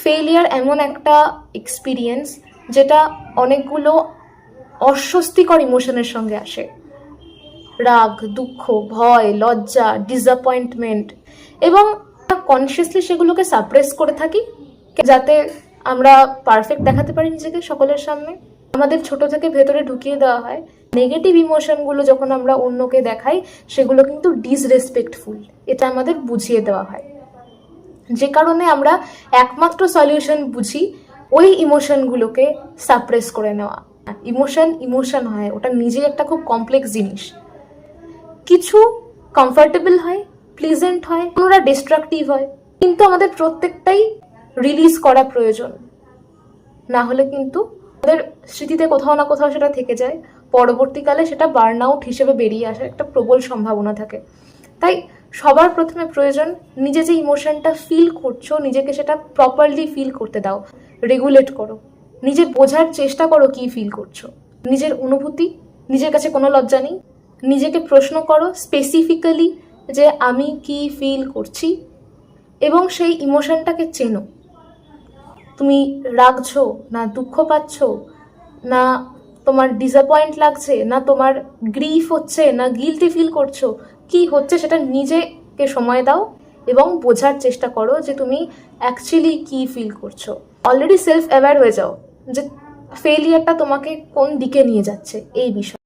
Failure এমন একটা experience যেটা অনেকগুলো অস্বস্তিকর ইমোশনের সঙ্গে আসে। রাগ, দুঃখ, ভয়, লজ্জা, ডিসঅ্যাপয়েন্টমেন্ট, এবং কনসিয়াসলি সেগুলোকে সাপ্রেস করে থাকি যাতে আমরা পারফেক্ট দেখাতে পারি নিজেকে সকলের সামনে। আমাদের ছোট থেকে ভেতরে ঢুকিয়ে দেওয়া হয় নেগেটিভ ইমোশনগুলো যখন আমরা অন্যকে দেখাই সেগুলো কিন্তু ডিসরেসপেক্টফুল, এটা আমাদের বুঝিয়ে দেওয়া হয়। যে কারণে আমরা একমাত্র সলিউশন বুঝি ওই ইমোশনগুলোকে সাপ্রেস করে নেওয়া। ইমোশন হয়, ওটা নিজেই একটা খুব কমপ্লেক্স জিনিস। কিছু কমফর্টেবল হয়, প্লিজেন্ট হয়, কোনোটা ডিস্ট্রাকটিভ হয়, কিন্তু আমাদের প্রত্যেকটাই রিলিজ করা প্রয়োজন। না হলে কিন্তু আমাদের স্মৃতিতে কোথাও না কোথাও সেটা থেকে যায়, পরবর্তীকালে সেটা বার্ন আউট হিসেবে বেরিয়ে আসার একটা প্রবল সম্ভাবনা থাকে। তাই সবার প্রথমে প্রয়োজন নিজে যে ইমোশনটা ফিল করছো নিজেকে সেটা প্রপারলি ফিল করতে দাও, রেগুলেট করো, নিজে বোঝার চেষ্টা করো কি ফিল করছো, নিজের অনুভূতি, নিজের কাছে কোনো লজ্জা নেই। নিজেকে প্রশ্ন করো স্পেসিফিক্যালি যে আমি কি ফিল করছি, এবং সেই ইমোশনটাকে চেনো। তুমি রাগছো না দুঃখ পাচ্ছ, না তোমার ডিসঅ্যাপয়েন্ট লাগছে, না তোমার গ্রিফ হচ্ছে, না গিল্টি ফিল করছো, কি হচ্ছে সেটা নিজেকে সময় দাও এবং বোঝার চেষ্টা করো যে তুমি অ্যাকচুয়ালি কি ফিল করছো। অলরেডি সেলফ অ্যাওয়্যার হয়ে যাও যে ফেলিয়ারটা তোমাকে কোন দিকে নিয়ে যাচ্ছে এই বিষয়ে।